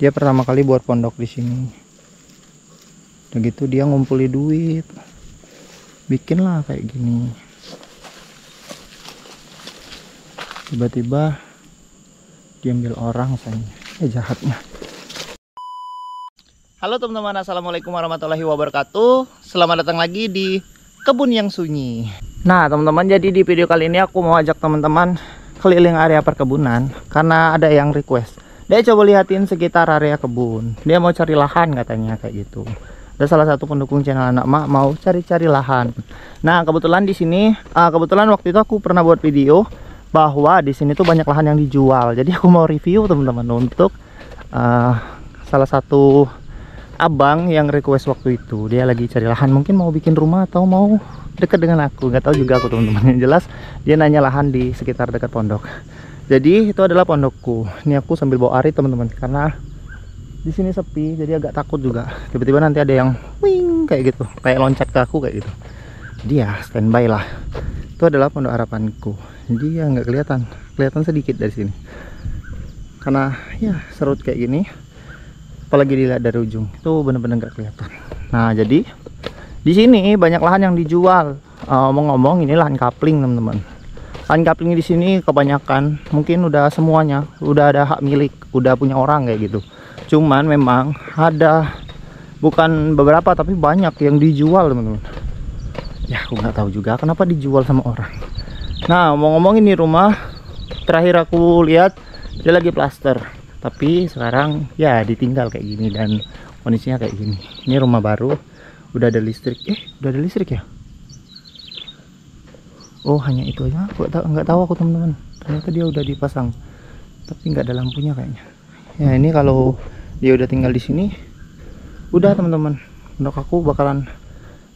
Dia pertama kali buat pondok di sini. Udah gitu dia ngumpuli duit, bikinlah kayak gini. Tiba-tiba diambil orang sayangnya. Jahatnya. Halo teman-teman, assalamualaikum warahmatullahi wabarakatuh. Selamat datang lagi di kebun yang sunyi. Nah teman-teman, jadi di video kali ini aku mau ajak teman-teman keliling area perkebunan karena ada yang request. Dia coba lihatin sekitar area kebun. Dia mau cari lahan katanya kayak gitu. Ada salah satu pendukung channel Anak Mak mau cari-cari lahan. Nah kebetulan di sini, kebetulan waktu itu aku pernah buat video bahwa di sini tuh banyak lahan yang dijual. Jadi aku mau review teman-teman untuk salah satu abang yang request waktu itu. Dia lagi cari lahan, mungkin mau bikin rumah atau mau dekat dengan aku, nggak tahu juga aku teman-teman. Yang jelas dia nanya lahan di sekitar dekat pondok. Jadi itu adalah pondokku. Ini aku sambil bawa Ari teman-teman karena di sini sepi, jadi agak takut juga. Tiba-tiba nanti ada yang wing kayak gitu, kayak loncat ke aku kayak gitu. Dia standby lah. Itu adalah pondok harapanku. Jadi ya nggak kelihatan sedikit dari sini. Karena ya serut kayak gini. Apalagi dilihat dari ujung itu bener-bener nggak kelihatan. Nah jadi di sini banyak lahan yang dijual. Ngomong-ngomong ini lahan kapling teman-teman. Lahan kapling di sini kebanyakan mungkin udah semuanya udah ada hak milik, udah punya orang kayak gitu. Cuman memang ada bukan beberapa tapi banyak yang dijual teman-teman. Ya aku nggak tahu juga kenapa dijual sama orang. Nah ngomong-ngomong ini rumah terakhir aku lihat dia lagi plaster. Tapi sekarang ya ditinggal kayak gini dan kondisinya kayak gini. Ini rumah baru, udah ada listrik. Udah ada listrik ya? Oh hanya itu aja. Aku nggak tahu aku teman-teman. Ternyata dia udah dipasang, tapi nggak ada lampunya kayaknya. Ya ini kalau dia udah tinggal di sini, udah teman-teman. Untuk aku bakalan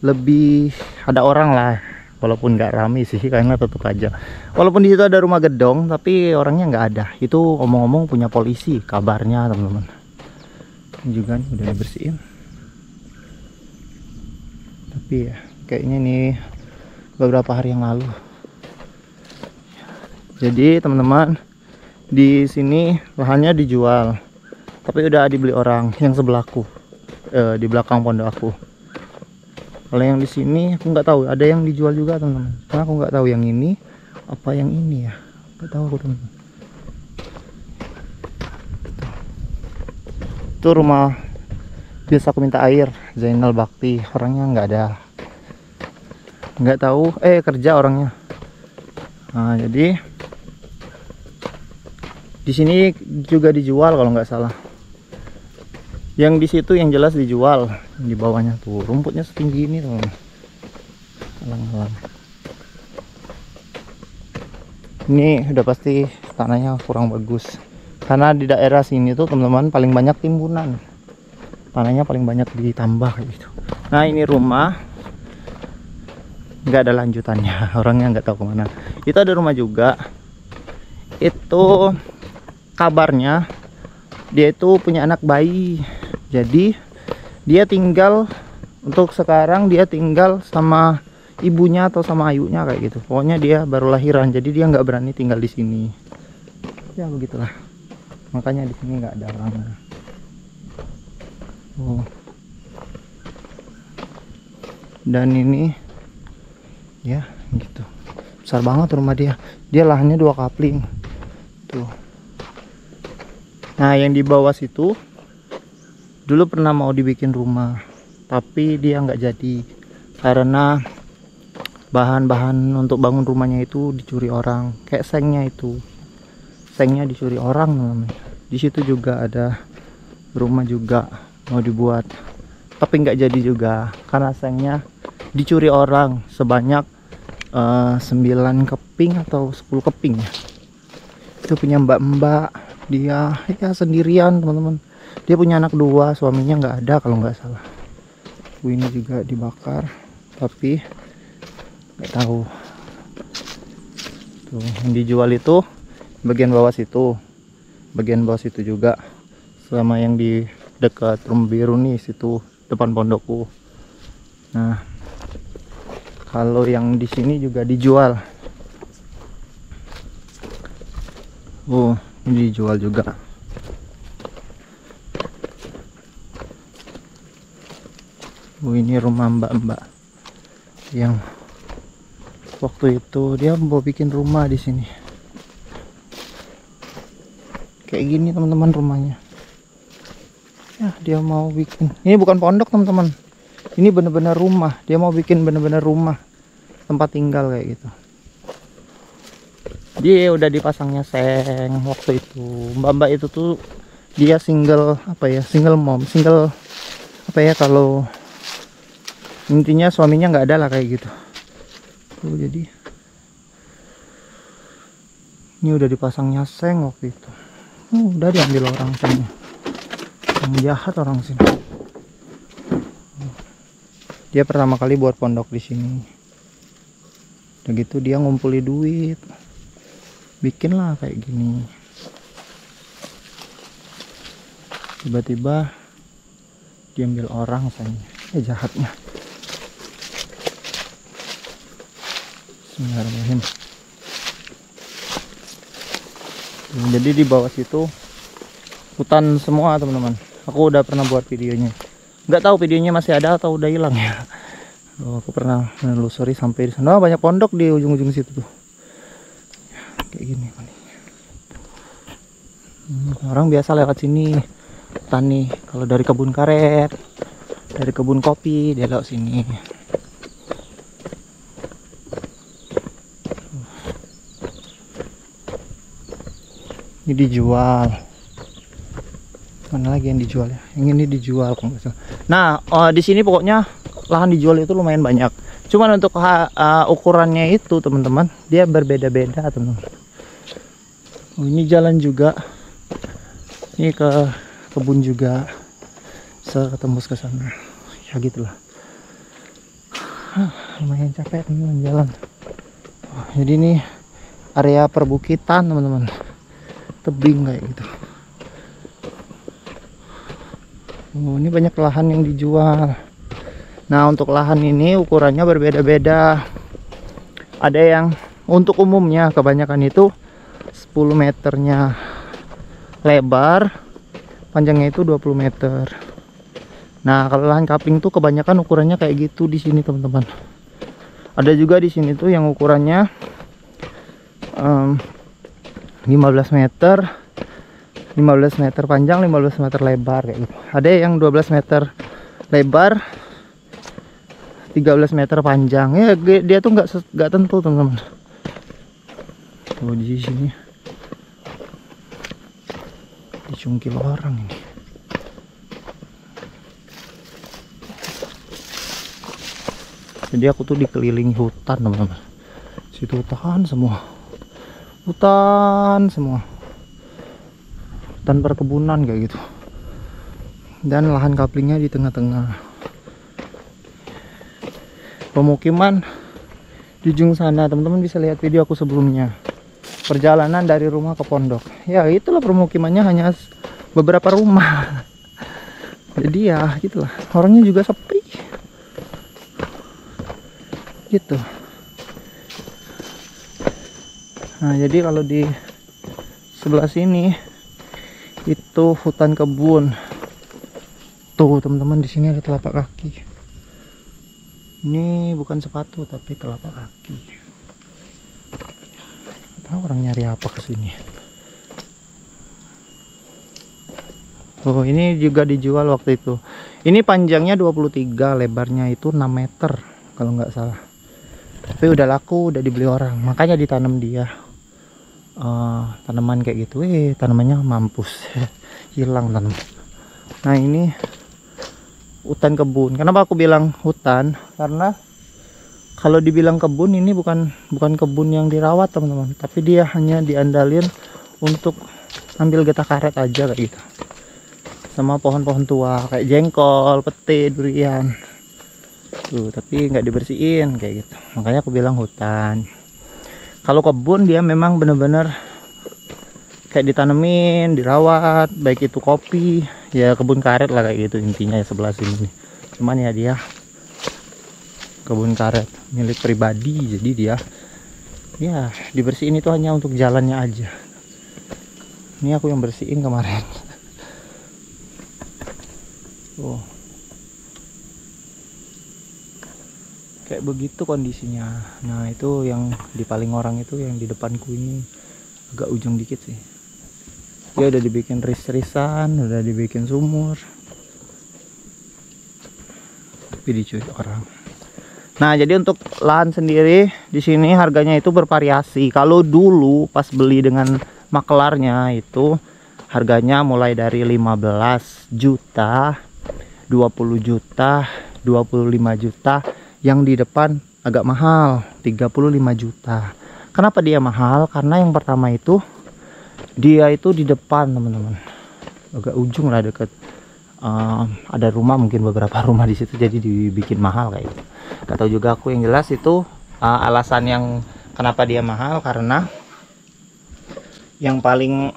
lebih ada orang lah. Walaupun nggak rame sih, karena tetap aja. Walaupun di situ ada rumah gedong, tapi orangnya nggak ada. Itu omong-omong punya polisi, kabarnya teman-teman. Ini juga nih udah dibersihin. Tapi ya, kayaknya ini beberapa hari yang lalu. Jadi teman-teman, di sini lahannya dijual, tapi udah dibeli orang yang sebelahku, di belakang pondok aku. Kalau yang di sini aku nggak tahu, ada yang dijual juga teman-teman. Karena aku nggak tahu yang ini apa yang ini ya, nggak tahu aku teman-teman. Itu rumah biasa aku minta air, Zainal Bakti. Orangnya nggak ada, nggak tahu. Kerja orangnya. Nah jadi di sini juga dijual kalau nggak salah. Yang di situ yang jelas dijual. Di bawahnya tuh rumputnya setinggi ini tuh. Alang-alang. Ini udah pasti tanahnya kurang bagus. Karena di daerah sini tuh teman-teman paling banyak timbunan. Tanahnya paling banyak ditambah gitu. Nah ini rumah nggak ada lanjutannya. Orangnya nggak tahu kemana. Itu ada rumah juga. Itu kabarnya dia itu punya anak bayi. Jadi dia tinggal, untuk sekarang dia tinggal sama ibunya atau sama ayunya kayak gitu. Pokoknya dia baru lahiran, jadi dia nggak berani tinggal di sini. Ya begitulah. Makanya di sini nggak ada orang. Oh. Dan ini ya gitu. Besar banget rumah dia. Dia lahannya 2 kapling. Tuh. Nah yang di bawah situ dulu pernah mau dibikin rumah, tapi dia nggak jadi karena bahan-bahan untuk bangun rumahnya itu dicuri orang. Kayak sengnya itu, sengnya dicuri orang namanya. Di situ juga ada rumah juga mau dibuat, tapi nggak jadi juga karena sengnya dicuri orang sebanyak 9 keping atau 10 keping ya. Itu punya mbak-mbak, dia ya sendirian teman-teman. Dia punya anak 2, suaminya nggak ada kalau nggak salah. Ini juga dibakar, tapi nggak tahu. Tuh yang dijual itu bagian bawah situ, bagian bawah situ juga, sama yang di dekat rumah biru nih situ depan pondokku. Nah kalau yang di sini juga dijual. Oh ini dijual juga. Ini rumah mbak-mbak yang waktu itu dia mau bikin rumah di sini. Kayak gini teman-teman rumahnya. Ya, dia mau bikin. Ini bukan pondok teman-teman. Ini bener-bener rumah. Dia mau bikin bener-bener rumah, tempat tinggal kayak gitu. Dia udah dipasangnya seng waktu itu. Mbak-mbak itu tuh dia single apa ya? Single mom, single apa ya, kalau intinya suaminya nggak ada lah kayak gitu. Tuh, jadi ini udah dipasangnya seng waktu itu. Udah diambil orang sini. Yang jahat orang sini. Dia pertama kali buat pondok di sini. Udah gitu dia ngumpuli duit, bikin lah kayak gini. Tiba-tiba diambil orang sayangnya. Jahatnya. Bismillahirrahmanirrahim. Jadi di bawah situ hutan semua teman-teman. Aku udah pernah buat videonya. Nggak tahu videonya masih ada atau udah hilang ya. Aku pernah menelusuri sampai di sana. Banyak pondok di ujung-ujung situ tuh. Kayak gini. Orang biasa lewat sini tani. Kalau dari kebun karet, dari kebun kopi, dia lewat sini. Ini dijual. Mana lagi yang dijual ya? Yang ini dijual. Nah, di sini pokoknya lahan dijual itu lumayan banyak. Cuman untuk ukurannya itu teman-teman, dia berbeda-beda teman-teman. Ini jalan juga. Ini ke kebun juga. Ketembus ke sana. Ya gitulah. Lumayan capek teman-teman jalan. Jadi ini area perbukitan teman-teman. Tebing kayak gitu. Ini banyak lahan yang dijual. Nah, untuk lahan ini ukurannya berbeda-beda. Ada yang untuk umumnya kebanyakan itu 10 meternya lebar, panjangnya itu 20 meter. Nah, kalau lahan kapling tuh kebanyakan ukurannya kayak gitu di sini, teman-teman. Ada juga di sini tuh yang ukurannya 15 meter. 15 meter panjang, 15 meter lebar kayak gitu. Ada yang 12 meter lebar, 13 meter panjang. Ya dia tuh nggak tentu teman-teman. Tuh di sini dicungkil orang ini. Jadi aku tuh dikelilingi hutan teman-teman. Situ hutan semua. Hutan semua. Dan perkebunan kayak gitu, dan lahan kaplingnya di tengah-tengah pemukiman di ujung sana. Teman-teman bisa lihat video aku sebelumnya, perjalanan dari rumah ke pondok. Ya itulah permukimannya, hanya beberapa rumah. Jadi ya gitulah, orangnya juga sepi gitu. Nah, jadi kalau di sebelah sini itu hutan kebun. Tuh teman-teman, di sini ada telapak kaki. Ini bukan sepatu tapi telapak kaki. Tahu orang nyari apa ke sini. Oh, ini juga dijual waktu itu. Ini panjangnya 23, lebarnya itu 6 meter kalau nggak salah. Tapi udah laku, udah dibeli orang, makanya ditanam dia. Tanaman kayak gitu, tanamannya mampus. Hilang tanaman. Nah, ini hutan kebun. Kenapa aku bilang hutan? Karena kalau dibilang kebun, ini bukan kebun yang dirawat teman-teman, tapi dia hanya diandalin untuk ambil getah karet aja kayak gitu, sama pohon-pohon tua kayak jengkol, peti, durian tuh, tapi nggak dibersihin kayak gitu. Makanya aku bilang hutan. Kalau kebun dia memang bener-bener kayak ditanemin, dirawat, baik itu kopi, ya kebun karet lah kayak gitu intinya ya sebelah sini. Cuman ya dia kebun karet milik pribadi, jadi dia ya dibersihin itu hanya untuk jalannya aja. Ini aku yang bersihin kemarin. Oh. kayak begitu kondisinya. Nah itu yang di paling orang itu yang di depanku ini agak ujung dikit sih. Dia udah dibikin ris-risan, udah dibikin sumur, tapi diculik orang. Nah jadi untuk lahan sendiri di sini harganya itu bervariasi. Kalau dulu pas beli dengan makelarnya itu harganya mulai dari 15 juta, 20 juta, 25 juta. Yang di depan agak mahal, 35 juta. Kenapa dia mahal? Karena yang pertama itu dia itu di depan teman-teman, agak ujung lah deket. Ada rumah, mungkin beberapa rumah di situ, jadi dibikin mahal kayak gitu. Gak tahu juga aku, yang jelas itu alasan yang kenapa dia mahal karena yang paling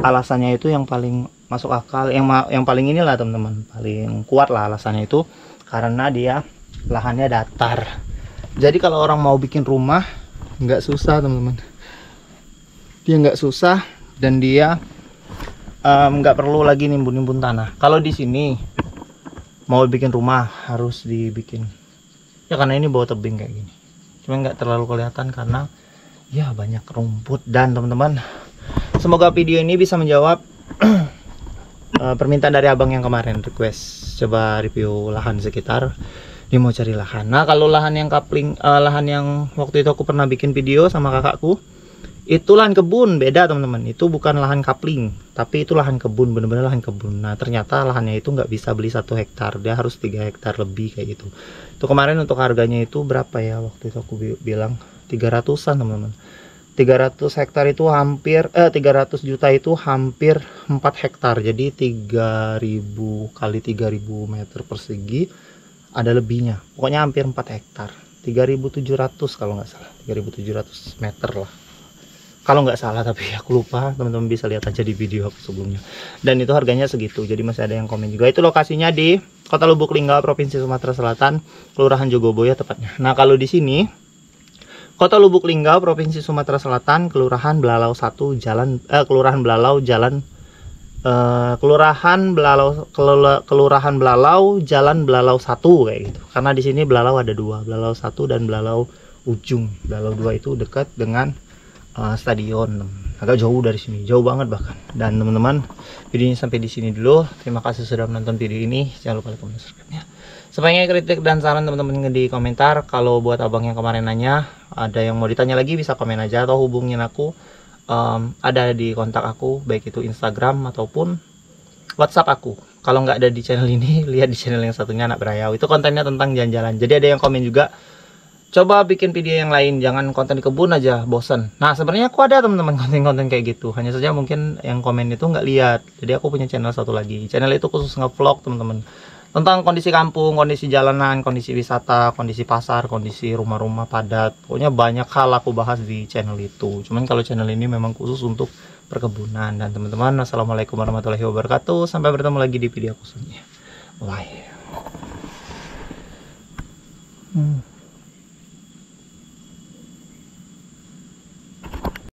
alasannya itu yang paling masuk akal, yang paling inilah teman-teman, paling kuat lah alasannya itu karena dia lahannya datar. Jadi kalau orang mau bikin rumah nggak susah teman-teman, dia nggak susah dan dia nggak perlu lagi nimbun-nimbun tanah. Kalau di sini mau bikin rumah harus dibikin ya, karena ini bawah tebing kayak gini, cuma nggak terlalu kelihatan karena ya banyak rumput. Dan teman-teman, semoga video ini bisa menjawab permintaan dari abang yang kemarin request coba review lahan sekitar. Dia mau cari lahan. Nah kalau lahan yang kapling, lahan yang waktu itu aku pernah bikin video sama kakakku, itu lahan kebun, beda teman-teman. Itu bukan lahan kapling, tapi itu lahan kebun, bener-bener lahan kebun. Nah ternyata lahannya itu nggak bisa beli 1 hektar, dia harus 3 hektar lebih kayak gitu. Itu kemarin untuk harganya itu berapa ya, waktu itu aku bilang 300-an teman-teman. 300 hektar itu hampir 300 juta itu hampir 4 hektar. Jadi 3000 kali 3000 meter persegi ada lebihnya. Pokoknya hampir 4 hektar. 3700 kalau nggak salah, 3700 meter lah kalau nggak salah, tapi aku lupa. Teman-teman bisa lihat aja di video aku sebelumnya. Dan itu harganya segitu. Jadi masih ada yang komen juga. Itu lokasinya di Kota Lubuk Linggau, Provinsi Sumatera Selatan, Kelurahan Jogoboyo tepatnya. Nah kalau di sini Kota Lubuk Linggau, Provinsi Sumatera Selatan, Kelurahan Belalau 1, Kelurahan Belalau Jalan Kelurahan Belalau Jalan Belalau 1 kayak gitu. Karena di sini Belalau ada 2, Belalau 1 dan Belalau Ujung. Belalau 2 itu dekat dengan stadion, agak jauh dari sini, jauh banget bahkan. Dan teman-teman, videonya sampai di sini dulu. Terima kasih sudah menonton video ini. Jangan lupa like, komen, subscribe-nya. Sebaiknya kritik dan saran teman-teman di komentar. Kalau buat abang yang kemarin nanya, ada yang mau ditanya lagi bisa komen aja atau hubungin aku. Ada di kontak aku, baik itu Instagram ataupun WhatsApp aku. Kalau nggak ada di channel ini, lihat di channel yang satunya, Anak Berayau. Itu kontennya tentang jalan-jalan. Jadi ada yang komen juga, coba bikin video yang lain, jangan konten di kebun aja, bosen. Nah sebenarnya aku ada teman-teman konten-konten kayak gitu, hanya saja mungkin yang komen itu nggak lihat. Jadi aku punya channel satu lagi, channel itu khusus nge-vlog teman-teman, tentang kondisi kampung, kondisi jalanan, kondisi wisata, kondisi pasar, kondisi rumah-rumah padat. Pokoknya banyak hal aku bahas di channel itu. Cuman kalau channel ini memang khusus untuk perkebunan. Dan teman-teman, assalamualaikum warahmatullahi wabarakatuh. Sampai bertemu lagi di video aku selanjutnya. Bye.